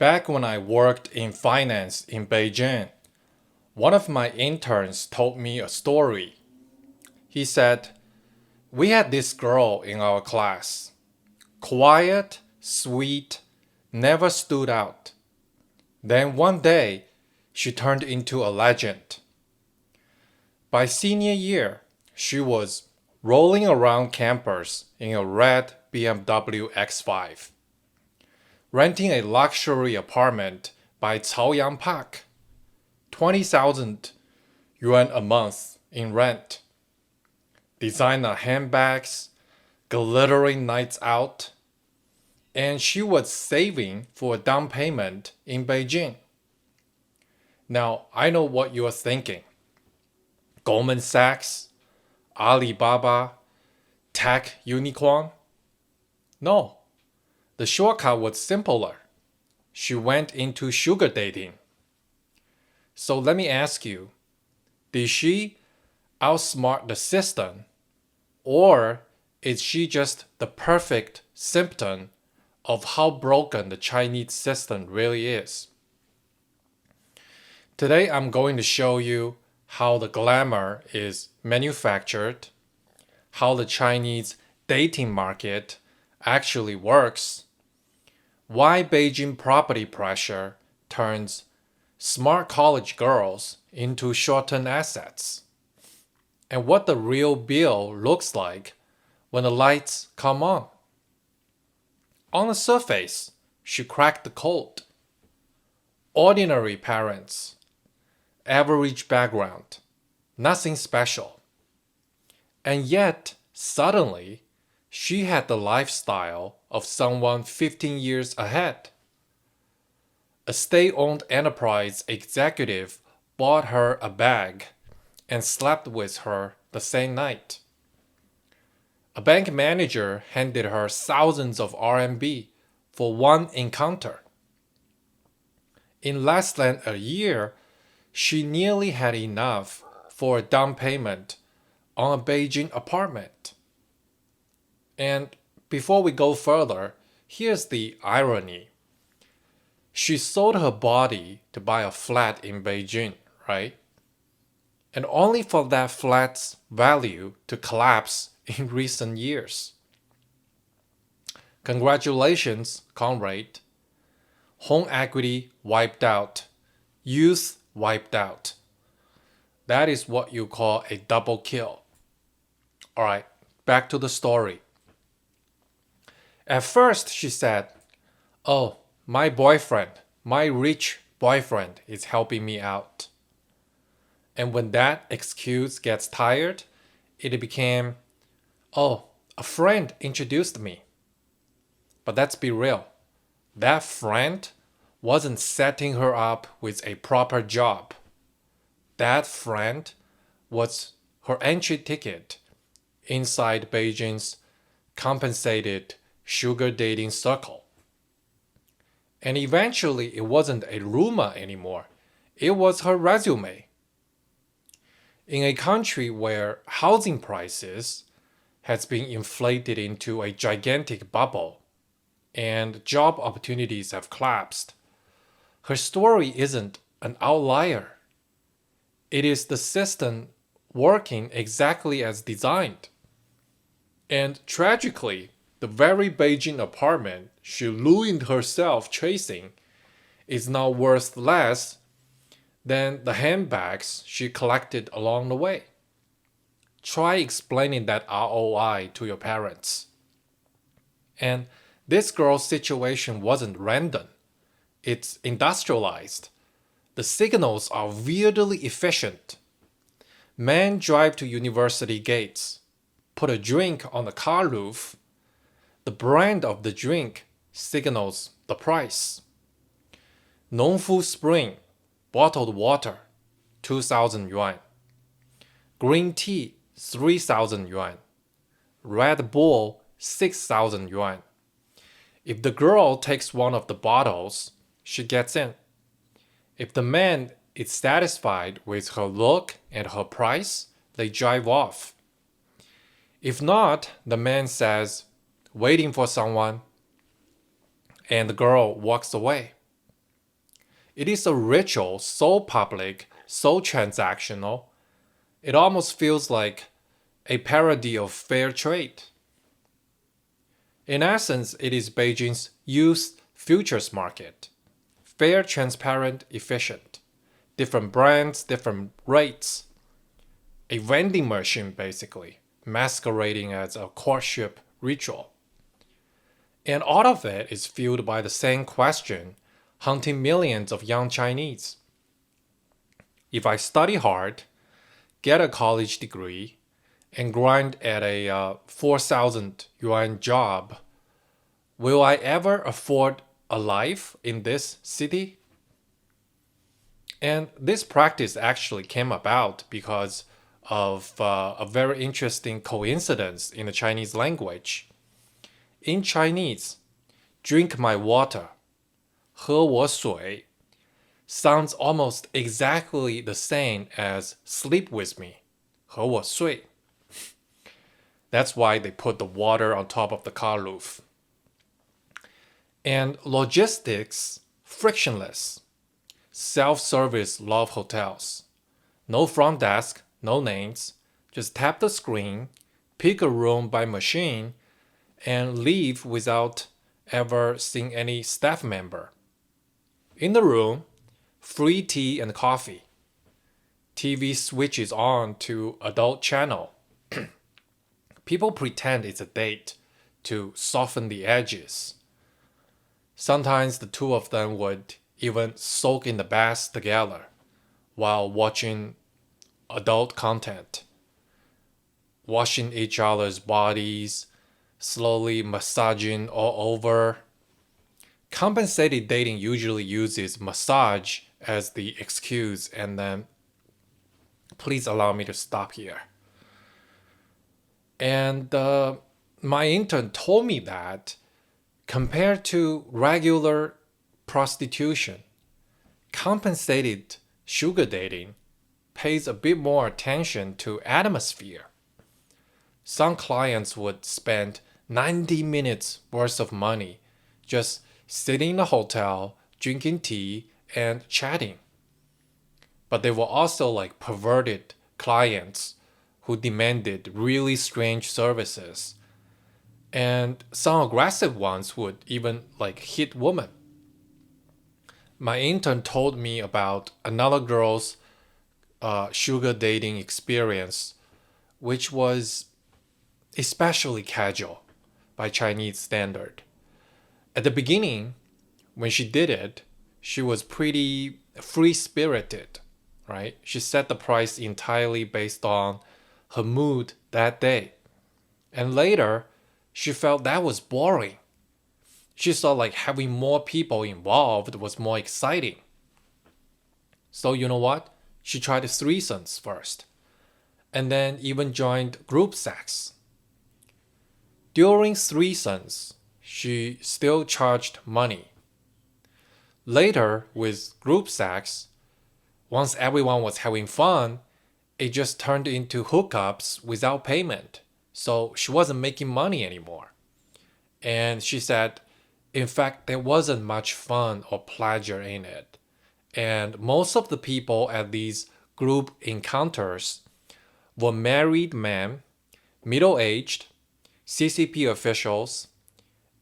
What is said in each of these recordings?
Back when I worked in finance in Beijing, one of my interns told me a story. He said, "We had this girl in our class. Quiet, sweet, never stood out. Then one day, she turned into a legend. By senior year, she was rolling around campus in a red BMW X5, renting a luxury apartment by Caoyang Park, 20,000 yuan a month in rent, designer handbags, glittering nights out, and she was saving for a down payment in Beijing." Now, I know what you're thinking. Goldman Sachs, Alibaba, tech unicorn? No, the shortcut was simpler. She went into sugar dating. So let me ask you, did she outsmart the system, or is she just the perfect symptom of how broken the Chinese system really is? Today I'm going to show you how the glamour is manufactured, how the Chinese dating market actually works, why Beijing property pressure turns smart college girls into short-term assets, and what the real bill looks like when the lights come on. On the surface, she cracked the code. Ordinary parents, average background, nothing special. And yet, suddenly, she had the lifestyle of someone 15 years ahead. A state-owned enterprise executive bought her a bag and slept with her the same night. A bank manager handed her thousands of RMB for one encounter. In less than a year, she nearly had enough for a down payment on a Beijing apartment. And before we go further, here's the irony. She sold her body to buy a flat in Beijing, right? And only for that flat's value to collapse in recent years. Congratulations, comrade. Home equity wiped out. Youth wiped out. That is what you call a double kill. Alright, back to the story. At first, she said, "Oh, my boyfriend, my rich boyfriend is helping me out." And when that excuse gets tired, it became, "Oh, a friend introduced me." But let's be real. That friend wasn't setting her up with a proper job. That friend was her entry ticket inside Beijing's compensated sugar dating circle. And eventually, it wasn't a rumor anymore. It was her resume. In a country where housing prices has been inflated into a gigantic bubble and job opportunities have collapsed, her story isn't an outlier. It is the system working exactly as designed. And tragically, the very Beijing apartment she ruined herself chasing is now worth less than the handbags she collected along the way. Try explaining that ROI to your parents. And this girl's situation wasn't random. It's industrialized. The signals are weirdly efficient. Men drive to university gates, put a drink on the car roof. The brand of the drink signals the price. Nongfu Spring, bottled water, 2,000 yuan. Green tea, 3,000 yuan. Red Bull, 6,000 yuan. If the girl takes one of the bottles, she gets in. If the man is satisfied with her look and her price, they drive off. If not, the man says, "Waiting for someone," and the girl walks away. It is a ritual so public, so transactional, it almost feels like a parody of fair trade. In essence, it is Beijing's youth futures market. Fair, transparent, efficient. Different brands, different rates. A vending machine, basically, masquerading as a courtship ritual. And all of it is fueled by the same question haunting millions of young Chinese. If I study hard, get a college degree, and grind at a 4,000 yuan job, will I ever afford a life in this city? And this practice actually came about because of a very interesting coincidence in the Chinese language. In Chinese, drink my water, 喝我水, sounds almost exactly the same as sleep with me, 和我睡. That's why they put the water on top of the car roof. And logistics, frictionless. Self-service love hotels. No front desk, no names. Just tap the screen, pick a room by machine, and leave without ever seeing any staff member. In the room, free tea and coffee. TV switches on to adult channel. People pretend it's a date to soften the edges. Sometimes the two of them would even soak in the bath together while watching adult content, washing each other's bodies, slowly massaging all over. Compensated dating usually uses massage as the excuse, and then please allow me to stop here. And my intern told me that compared to regular prostitution, compensated sugar dating pays a bit more attention to atmosphere. Some clients would spend 90 minutes worth of money just sitting in a hotel, drinking tea, and chatting. But there were also like perverted clients who demanded really strange services. And some aggressive ones would even like hit women. My intern told me about another girl's sugar dating experience, which was especially casual by Chinese standard. At the beginning, when she did it, she was pretty free-spirited, right? She set the price entirely based on her mood that day. And later, she felt that was boring. She thought like having more people involved was more exciting. So you know what? She tried threesomes first, and then even joined group sex. During threesomes, she still charged money. Later, with group sex, once everyone was having fun, it just turned into hookups without payment. So she wasn't making money anymore. And she said, in fact, there wasn't much fun or pleasure in it. And most of the people at these group encounters were married men, middle-aged, CCP officials,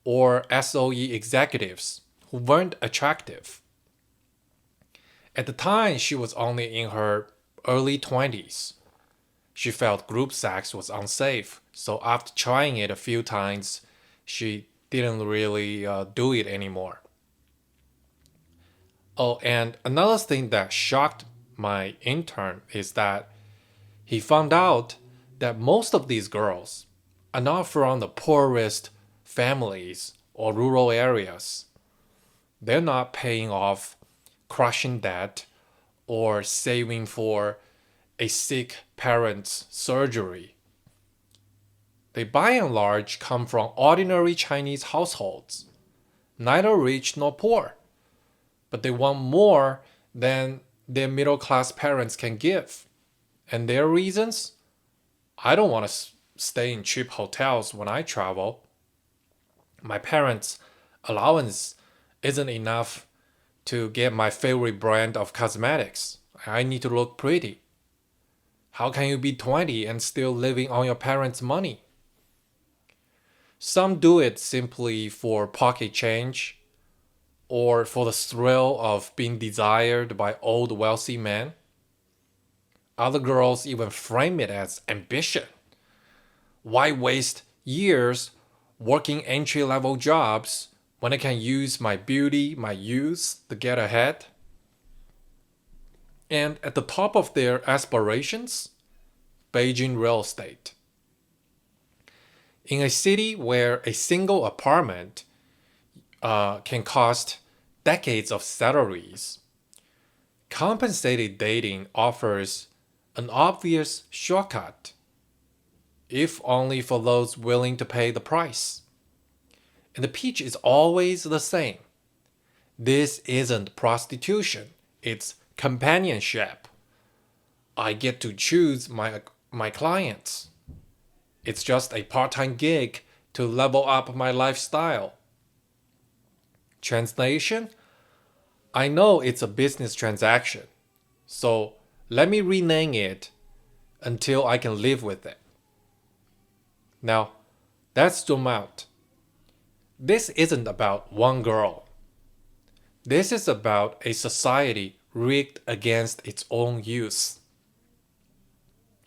or SOE executives who weren't attractive. At the time, she was only in her early 20s. She felt group sex was unsafe, so after trying it a few times, she didn't really do it anymore. Oh, and another thing that shocked my intern is that he found out that most of these girls are not from the poorest families or rural areas. They're not paying off crushing debt or saving for a sick parent's surgery. They by and large come from ordinary Chinese households, neither rich nor poor, but they want more than their middle class parents can give. And their reasons? I don't want to stay in cheap hotels when I travel. My parents' allowance isn't enough to get my favorite brand of cosmetics. I need to look pretty. How can you be 20 and still living on your parents' money? Some do it simply for pocket change or for the thrill of being desired by old wealthy men. Other girls even frame it as ambition. Why waste years working entry-level jobs when I can use my beauty, my youth to get ahead? And at the top of their aspirations, Beijing real estate. In a city where a single apartment can cost decades of salaries, compensated dating offers an obvious shortcut, if only for those willing to pay the price. And the pitch is always the same. This isn't prostitution, it's companionship. I get to choose my clients. It's just a part-time gig to level up my lifestyle. Translation? I know it's a business transaction, so let me rename it until I can live with it. Now, let's zoom out. This isn't about one girl. This is about a society rigged against its own youth.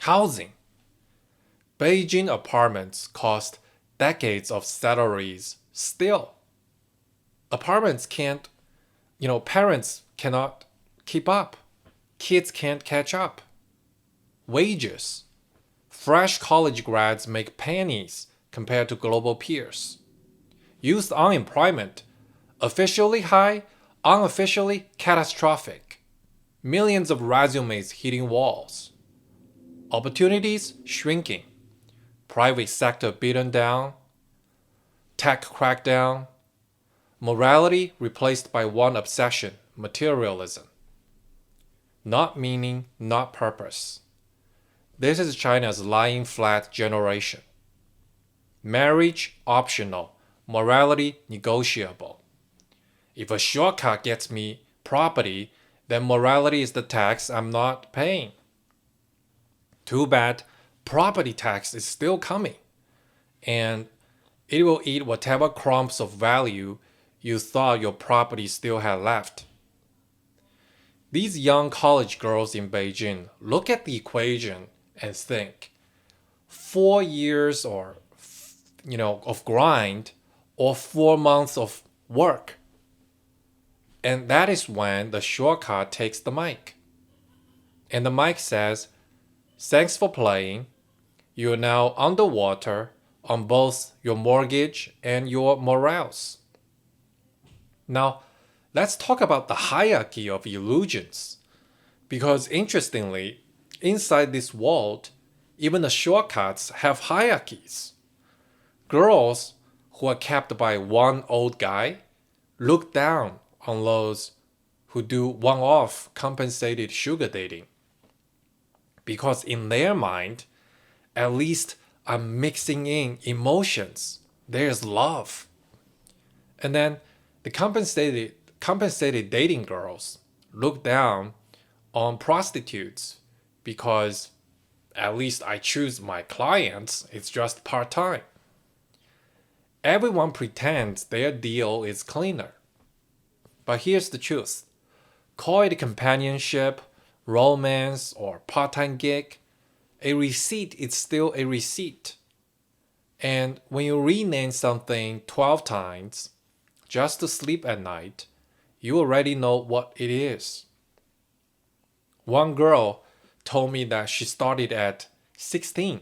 Housing. Beijing apartments cost decades of salaries still. Apartments can't, parents cannot keep up. Kids can't catch up. Wages. Fresh college grads make pennies compared to global peers. Youth unemployment. Officially high, unofficially catastrophic. Millions of resumes hitting walls. Opportunities shrinking. Private sector beaten down. Tech crackdown. Morality replaced by one obsession, materialism. Not meaning, not purpose. This is China's lying flat generation. Marriage optional, morality negotiable. If a shortcut gets me property, then morality is the tax I'm not paying. Too bad, property tax is still coming, and it will eat whatever crumbs of value you thought your property still had left. These young college girls in Beijing look at the equation and think 4 years of grind or 4 months of work. And that is when the shortcut takes the mic. And the mic says, thanks for playing. You're now underwater on both your mortgage and your morals. Now, let's talk about the hierarchy of illusions. Because interestingly, inside this world, even the shortcuts have hierarchies. Girls who are kept by one old guy look down on those who do one-off compensated sugar dating. Because in their mind, at least I'm mixing in emotions. There's love. And then the compensated dating girls look down on prostitutes because at least I choose my clients. It's just part-time. Everyone pretends their deal is cleaner. But here's the truth. Call it companionship, romance, or part-time gig. A receipt is still a receipt. And when you rename something 12 times just to sleep at night, you already know what it is. One girl told me that she started at 16.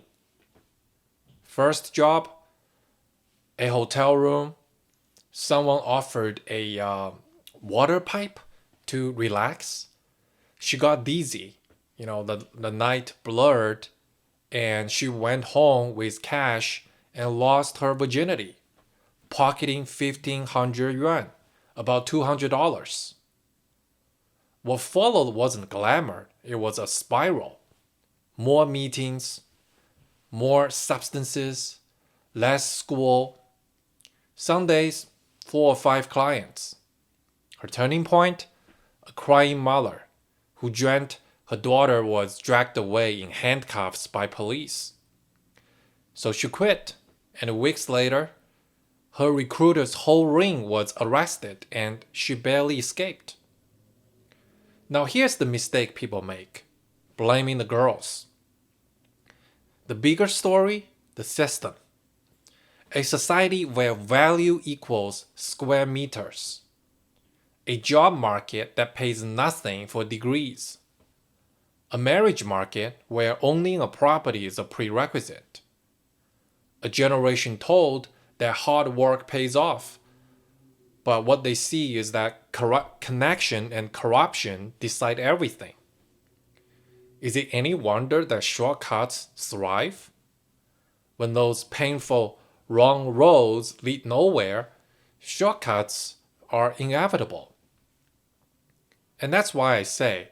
First job, a hotel room. Someone offered a water pipe to relax. She got dizzy. The night blurred, and she went home with cash and lost her virginity, pocketing 1,500 yuan, about $200. What followed wasn't glamour, it was a spiral. More meetings, more substances, less school. Some days, 4 or 5 clients. Her turning point, a crying mother who dreamt her daughter was dragged away in handcuffs by police. So she quit, and weeks later, her recruiter's whole ring was arrested and she barely escaped. Now here's the mistake people make, blaming the girls. The bigger story, the system. A society where value equals square meters. A job market that pays nothing for degrees. A marriage market where owning a property is a prerequisite. A generation told that hard work pays off, but what they see is that connection and corruption decide everything. Is it any wonder that shortcuts thrive? When those painful wrong roads lead nowhere, shortcuts are inevitable. And that's why I say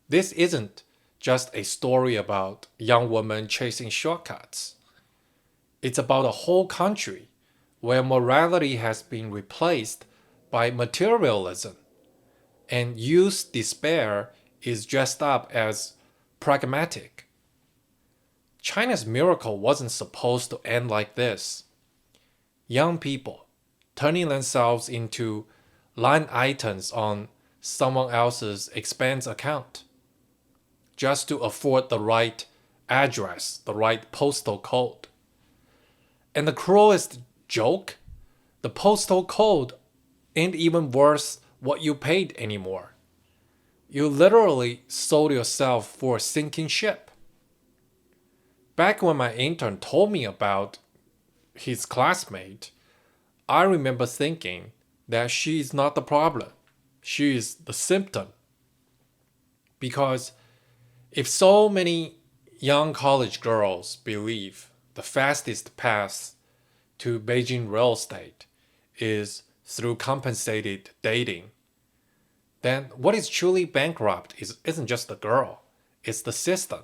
this isn't just a story about young women chasing shortcuts. It's about a whole country where morality has been replaced by materialism, and youth despair is dressed up as pragmatic. China's miracle wasn't supposed to end like this. Young people turning themselves into line items on someone else's expense account just to afford the right address, the right postal code. And the cruelest joke, the postal code ain't even worth what you paid anymore. You literally sold yourself for a sinking ship. Back when my intern told me about his classmate, I remember thinking that she is not the problem. She is the symptom. Because if so many young college girls believe the fastest path to Beijing real estate is through compensated dating, then what is truly bankrupt isn't just the girl, it's the system.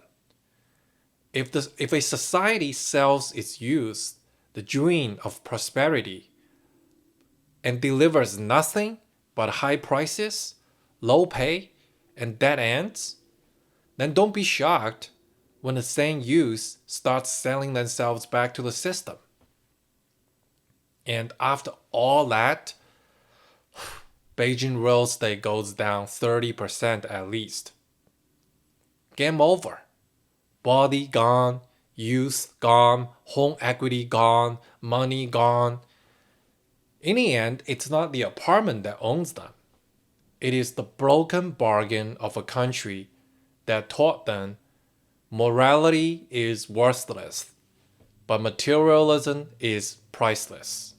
If a society sells its youth the dream of prosperity and delivers nothing but high prices, low pay, and dead ends, then don't be shocked when the same youth starts selling themselves back to the system. And after all that, Beijing real estate goes down 30% at least. Game over. Body gone, youth gone, home equity gone, money gone. In the end, it's not the apartment that owns them. It is the broken bargain of a country that taught them morality is worthless, but materialism is priceless.